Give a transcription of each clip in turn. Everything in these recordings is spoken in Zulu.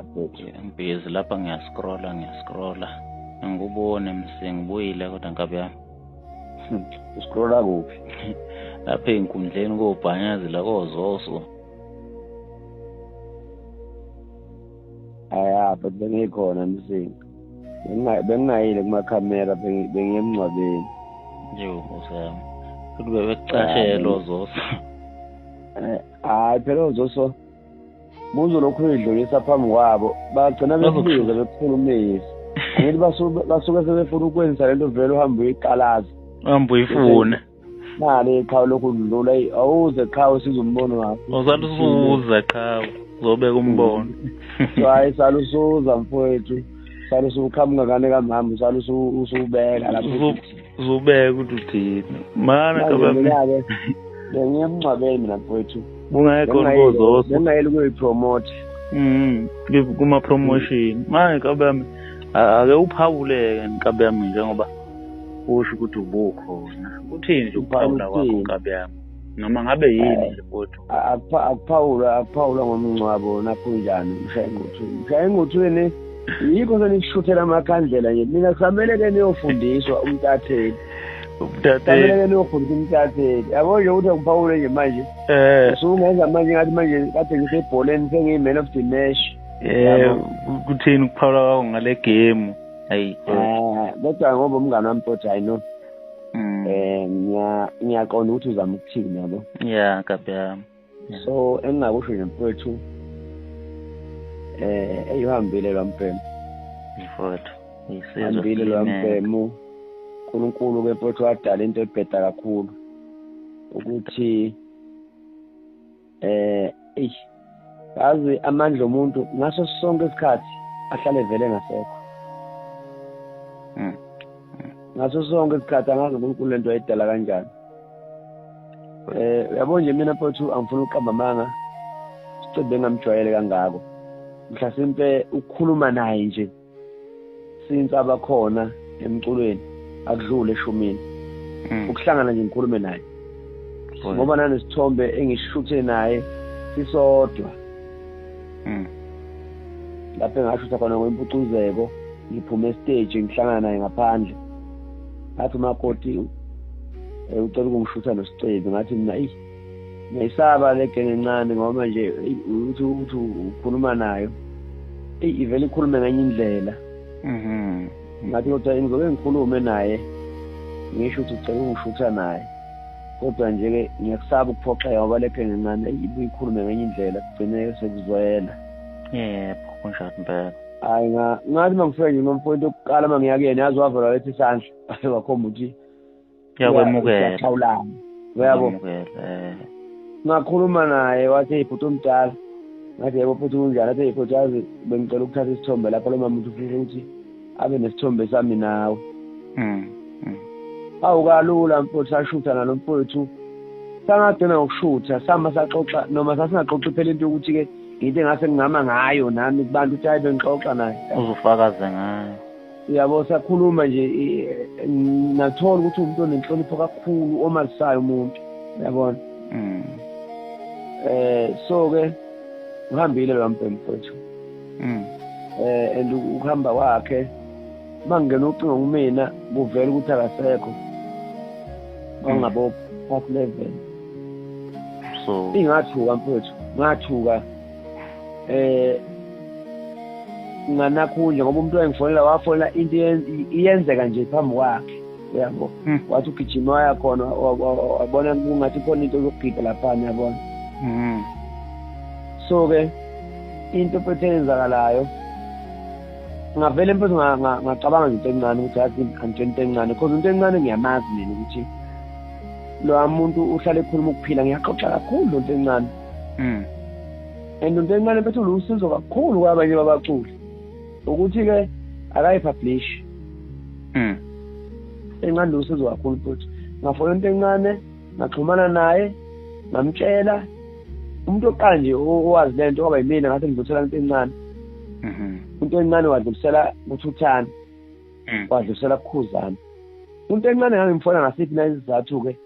mfethu. Ngibhizi lapha ngiyascrolla. Ngikubone msengibuyile kodwa nkabi yami. Uscrolla kuphi? Lapha enkundleni kobhanyazi la kozoso. But bengikhona msingi. Bengingayile kumakhamera bengiyemncwabeni. Nje usami. Futhi bebekucashela ozoso. Phela ozoso. Buzo lokho edlulisa phambi kwabo. Bagcina bekubiza bekukhulumisa. Ngithi basuke sebefuna ukwenza lento vele uhamba uyiqalaza. Uhamba uyifuna. Mali eqhawe lokhu udlula awuze qhawe sizombono ngapha. Uzalusuza qhawe. Uzobeka umbono. Hayi salusuza mfowethu. Salusukhamba ngane kamama salusubeka lapho. Uzobeka ukuthi uthini. Mana kababe. Ngiyemncwabeni mina mfowethu. Bungekho ngozoso. Bengayeli kuyipromote. Kuma promotion. Manje kabami ake uphawuleke nkabi yami njengoba usho ukuthi ubukhona. Uthini nje ukuphawula kwakho nkabi yami? Noma ngabe yini nje futhi? Akuphawula ngomncwabo nakho njani mshaye ngothweni yikho senishuthela amakhandlela nje mina kusamele ke niyofundiswa umtatheli. Kusamele niyofundisa umtatheli. Yabo nje ukuthi akuphawule nje manje. Usungenza manje ngathi manje kade ngisebholeni sengiyi-man of the match. Kuthini ukuphawula kwakho ngale game? Hayi. Kodwa ngoba umngane wami futhi I know. Ngiyaqonda ukuthi uzama ukuthini yabo. Yeah, nkabi yami. So engingakusho nje mfowethu eyihambile lwampembu. Mfowethu. Ihambile lwampembu. uNkulunkulu ke mfowethu wadala into ebheda kakhulu ukuthi yazi amandla omuntu ngaso sonke isikhathi ahlale vele ngasekho. Ngaso sonke isikhathi angazi uNkulunkulu lento ayidala kanjani. Yabo nje mina mfowethu angifuna uqamba amanga sicede ngamjwayele kangako. Mhlasimpe ukukhuluma naye nje since abakhona emculweni akudlule eshumini. Ukuhlangana nje ngikhulume naye. Ngoba nanesithombe engishuthe naye sisodwa. Lapho engashutha khona ngoimpucuzeko ngiphume stage ngihlangana naye ngaphandle. Ngathi umakoti ucela ukungishutha nosicebi ngathi mina ngiyisaba le genge encane ngoba nje uthi ukhuluma nayo ivele ikhulume ngenye indlela. Ngathi kodwa ngizobe ngikhulume naye ngisho ukuthi ucela ukungishutha naye kodwa nje ke ngiyakusaba ukuphoxeka ngoba le genge encane ikhulume ngenye indlela kugcine sekuzwela. Yebo kunjalo impela. Hayi ngathi mangifike nje nomfowethu okuqala mangiya kuyena yazi wavela lethi isandla wakhomba ukuthi yakwemukela. Uyabo? Ngakhuluma naye wathi ibhuti omdala. Ngathi yebo futhi kunjani athi ibhuti yazi bengicela ukuthatha isithombe lapho lo mama ufisa ukuthi abe nesithombe sami nawe. Awukalula mfowethu sashutha nalo mfowethu. Sangadena ngokushutha sama saxoxa noma sasingaxoxa phela into ukuthi ke into engase ngingama ngayo nami kubantu ukuthi ayibe ngixoxa naye. Uzufakaze ngayo. Yabo sakhuluma nje nathola ukuthi umuntu onenhlonipho kakhulu omalisayo umuntu. Uyabona? So ke uhambile lo mpembu mfowethu. And ukuhamba kwakhe mangena ucingo kumina kuvela ukuthi akasekho. Ngingabo past level. So ingathuka mfowethu ngathuka nganakhunje ngoba umuntu engifonela wafonela into iyenzeka nje phambi kwakhe. Uyabo? Wathi ugijima waya khona wabona kungathi khona into yokugida lapha yabona. So ke into phethenzakalayo ngavele mfethu ngacabanga into encane ukuthi athi into encane because into encane ngiyamazi mina ukuthi lo muntu uhlale ekhuluma ukuphila ngiyaxoxa kakhulu into encane. And into encane mfethu lusizo kakhulu kwabanye babaculi ukuthi ke akayipublish. Encane lusizo kakhulu futhi ngafona into encane ngaxhumana naye ngamtshela umuntu oqala nje owazi lento ngoba yimina ngathi ngidlulisela into encane. Into encane wadlulisela kuThuthana. Wadlulisela kuKhuzana. Into encane ngangimfona ngasiphi na isizathu ke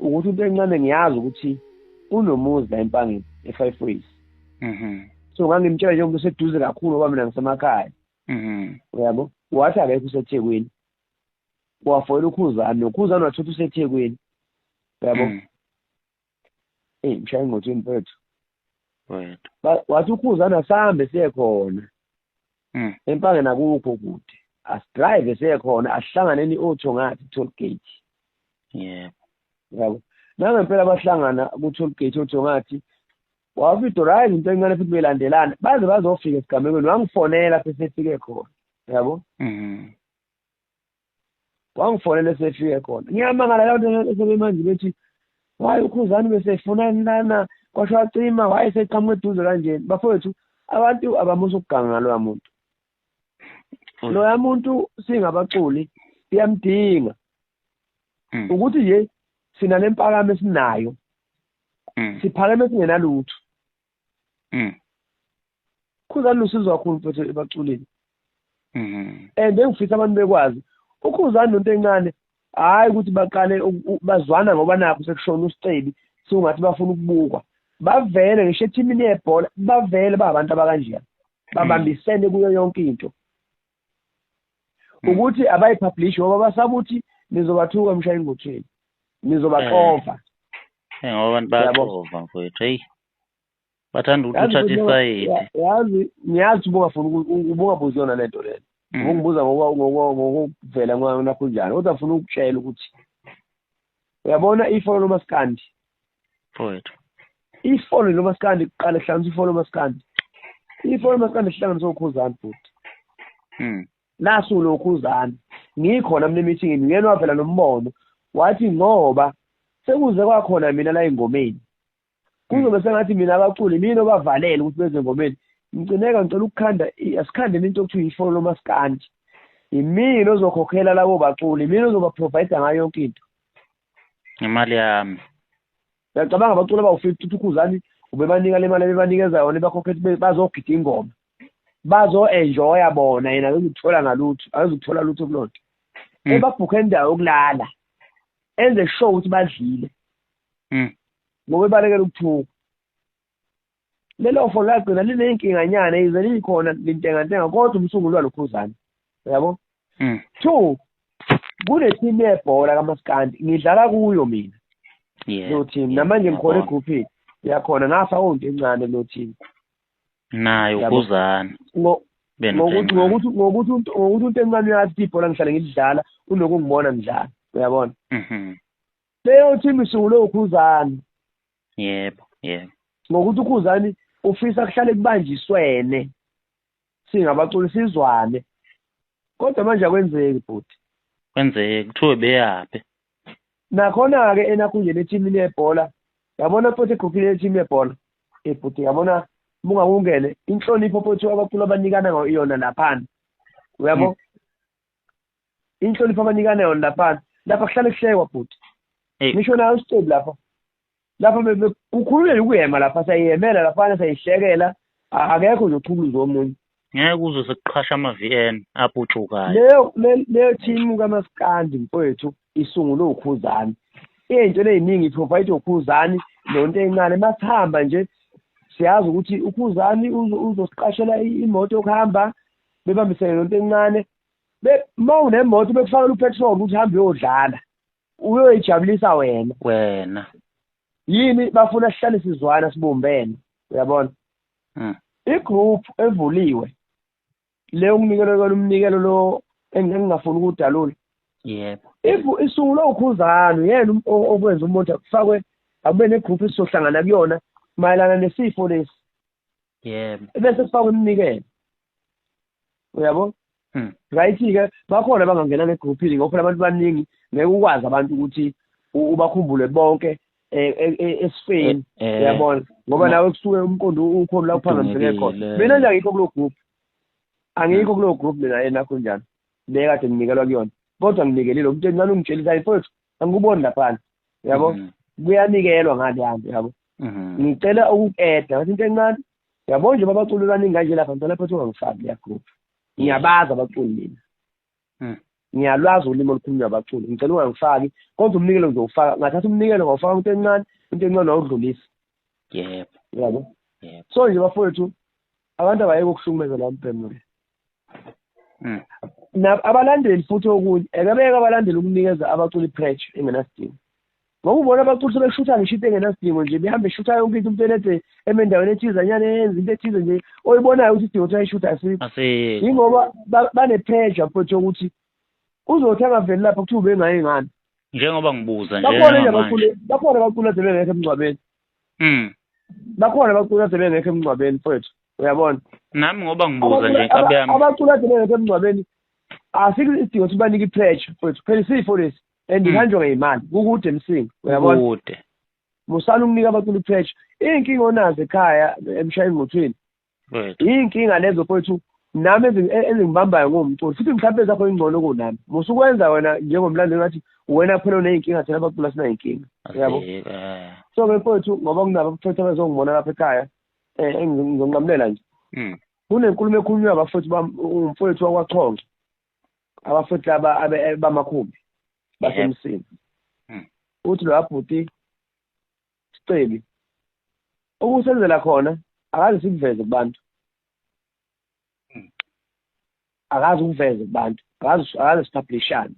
ukuthi into encane ngiyazi ukuthi unomuzi la empangeni e5 ways. so ngangimtshela nje umuntu seduze kakhulu ngoba mina ngisemakhaya uyabo wathi akekho useThekwini wafoyela uKhuzani noKhuzani wathatha useThekwini uyabo mshaya ngotweni mfethu wathi uKhuzani asambe siye khona empangeni nakukho kude asidrive siye khona asihlanganeni oThongathi toll gate yabo nangempela bahlangana ku toll gate oThongathi wafithi right into encane futhi belandelana baze bazofika esigamekweni wangifonela sesefike khona yabo wangifonela sesefike khona ngiyamangala lapho sebemanje bethi waye uKhuzani besefuna lana kwasho wacima waye seqhamuka eduze kanjeni bafowethu abantu abamusa ukuganga lo muntu lo muntu singabaculi siyamdinga ukuthi nje sina lempakamo esinayo siphakeme singenalutho uKhuzani lusizwa kakhulu mfethu ebaculini and engifisa abantu bekwazi uKhuzani nonto encane hayi ukuthi baqale bazwana ngoba nakho sekushona uSicebi singathi bafuna ukubukwa bavele ngisho ethimini yebhola bavele babantu abakanjani babambisene kuyo yonke into ukuthi abayipublish ngoba basabuthi nizobathuka mshaya ingotsheni nizobaqova ngoba abantu bayaqova mfowethu hey bathanda ukuthi uthathe isayidi yazi ngiyazi ubungabuzwa yona lento leyo ungibuza ngokuvela nakho njani kodwa afuna ukutshela ukuthi uyabona ifolo lomaskandi mfowethu ifolo lomaskandi kuqala hlanganisa ifolo lomaskandi ihlanganisa uKhuzani futhi nasu lo Khuzani ngikhona mina emeeting ngiyena wavela nombono wathi ngoba sekuze kwakhona mina la engomeni kuzobe sengathi mina abaculi mina obavalele ukuthi beze engomeni ngcineka ngicela ukukhanda asikhande into okuthiwa ifolo lomaskandi imini ozokhokhela labo baculi mina ozoba provide ngayo yonke into imali yami ngicabanga abaculi abawu50 uKhuzani ubebanika le mali bebanikeza yona bakhokhethe bazogida ingoma bazo enjoya bona yena akuzuthola ngalutho akuzuthola lutho kulonto ebabhukhe indawo yokulala enze show ukuthi badlile ngoba ebalekela ukuthuka lelo folo lagcina linenkinga nyana ize likhona lintengantenga kodwa umsunguli waloKhuzani yabo 2 kule team yebhola kaMaskandi ngidlala kuyo mina lo team namanje ngikhona egroupini yakhona ngafa onke encane lo team nayo uKhuzani ngokuthi into encane yathi ibhola ngihlale ngidlala unokungibona ngidlala uyabona leyo team isungule uKhuzani yebo ngokuthi uKhuzani ufisa kuhlale kubanjiswene singabaculi sizwane kodwa manje akwenzeki futhi kwenzeke kuthiwe beyaphi nakhona ke enakunje neteam yebhola yabona futhi egroupini yeteam yebhola futhi yabona bungakungene inhlonipho futhi abaculi abanikana yona lapha uyabo inhlonipho abanikana yona lapha kuhlale kuhlekwa futhi ngisho nayo uSicebi lapha ukhulule ukuyema lapha sayihemela lapha sayihlekela akekho nje uqhuluzo omunye ngeke uze sekuqhasha ama-VN aphutshukayo leyo team kaMaskandi mfowethu isungulwe uKhuzani into eziningi iprovide uKhuzani nonto encane masihamba nje siyazi ukuthi uKhuzani uzosiqashela imoto yokuhamba bebambisene nonto encane uma unemoto bekufakela upetrol ukuthi uhambe uyodlala uyoyijabulisa wena yini bafuna sihlale sizwana sibumbene uyabona igroup evuliwe leyo umnikelo lo engingafuni ukudalula yebo isungulwe uKhuzani yena okwenza umuntu akufakwe akube negroup esizohlangana kuyona mayelana nesifo lesi yebo bese kufakwe imnikelo uyabo right ke bakhona bangangena negroupini ngoba abantu baningi ngeke ukwazi abantu ukuthi ubakhumbule bonke esifeni uyabona ngoba nawe kusuke umqondo ukhona la uphazamiseke khona mina nje angikho kulo group angikho kulo group mina yena kunjani bekade nginikelwa kuyona kodwa nginikelile umuntu encane ungitshelisa mfowethu angikuboni lapha yabo kuyanikelwa ngale yami yabo ngicela ukueda ngathi into encane yabo nje babaculi baningi kanje lapha ngicela phela ungangifaki ya group ngiyabaza abaculi mina ngiyalwazi ulimo olukhulunywa abaculi ngicela ungangifaki kodwa umnikelo ngizowufaka ngathatha umnikelo ngawufaka into encane awudlulisa yebo so nje bafowethu abantu abayeke ukuhlukumeza la mbhemu Mm. abalandeli futhi okunye ekabeka abalandeli ukunikeza abaculi pressure engenasidingo ngoba ubona abaculi sebeshutha ngishito engenasidingo nje behambe shutha yonke into umuntu elethe emendaweni ethizanyana yenza into ethize nje oyibonayo ukuthi idingo ukuthi ayishutha asikho yingoba bane-pressure futhi yokuthi uzothi angaveli lapha kuthiwa ubengayingani njengoba ngibuza nje bakhona abaculi ade bengekho emngcwabeni bakhona abaculi ade bengekho emngcwabeni mfowethu uyabona nami ngoba ngibuza nje inkabi yami abaculi ade bengekho emngcwabeni asikho isidingo ukuthi banike i-pressure mfowethu phela isifo lesi and ihanjwa ngeyimali kukude emsingo uyabona kude musana ukunika abaculi i-pressure iy'nkinga onazo ekhaya emshayeni ngothweni iy'nkinga lezo mfowethu nami ezingibambayo ngomculi futhi mhlawumbe zakho ingcono kunami musukwenza wena njengomlandeli ngathi wena phela uney'nkinga thina abaculi asinay'nkinga yabo so-ke mfowethu ngoba kunabo abafowethu abazongibona lapha ekhaya ngizonqamulela nje kunenkulumo ekhulunywa abafowethu umfowethu wakwaXhosa abafowethu laba bamakhumbi basemsini uthi lo abhuti Sicebi ukusenzela khona akaze sikuveze kubantu akaze ukuveze kubantu akaze sipublishane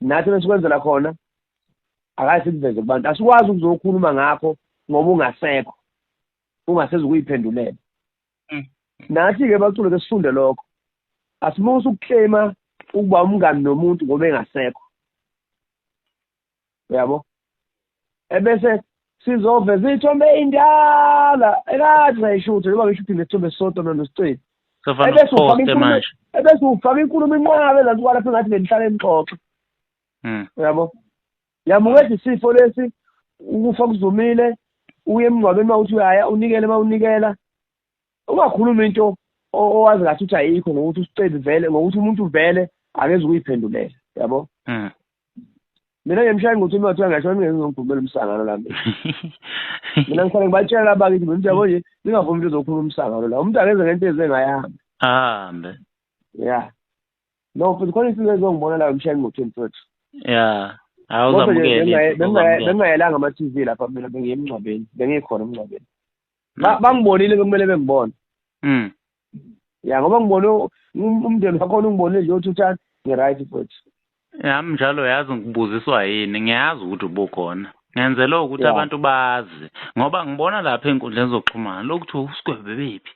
nathi besikwenzela khona akaze sikuveze kubantu asikwazi ukuzokhuluma ngakho ngoba ungasekho ungasezi ukuyiphendulela nathi-ke bacule ke sifunde lokho asimusa ukuklema ukuba umngani nomuntu ngoba engasekho uyabo ebese sizoveza iy'thombe ey'ndala ekade sayishuthe noma ngishuthe nesithombe sisodwa noSicebi ebese ufaka inkulumo inqabe ezathi kwalapha engathi benihlala emxoxo uyabo yamukela isifo lesi ukufa kuzumile uye emngcwabeni uma uthi uyaya unikele uma unikela ungakhuluma into owazi ngathi uthi ayikho ngokuthi uSicebi vele ngokuthi umuntu vele akeze ukuyiphendulela yabo mina ngemshayeni ngokuthi imathiwa ngasho ngingivumela umsangano la mina ngifanele ngibatshela labakithi ukuthi yabo nje ningavumi into zokhuluma umsangano la umuntu akeze ngento ezengayahamba ahambe ya no futhi khona izinto ezongibona la emshayeni ngo-24 ya awuzamukele bengayelanga ama-TV lapha mina bengiye emngcwabeni bengikhona emngcwabeni bangibonile kumele bengibone ya ngoba ngibone umndeni wakhona ungibonile nje uthi uthani ngi-right futhi yami njalo yazi ngibuziswa yini ngiyazi ukuthi ubukhona ngenzela ukuthi abantu bazi ngoba ngibona lapha ey'nkundleni zokuxhumana lokuthi uSigwebo bephi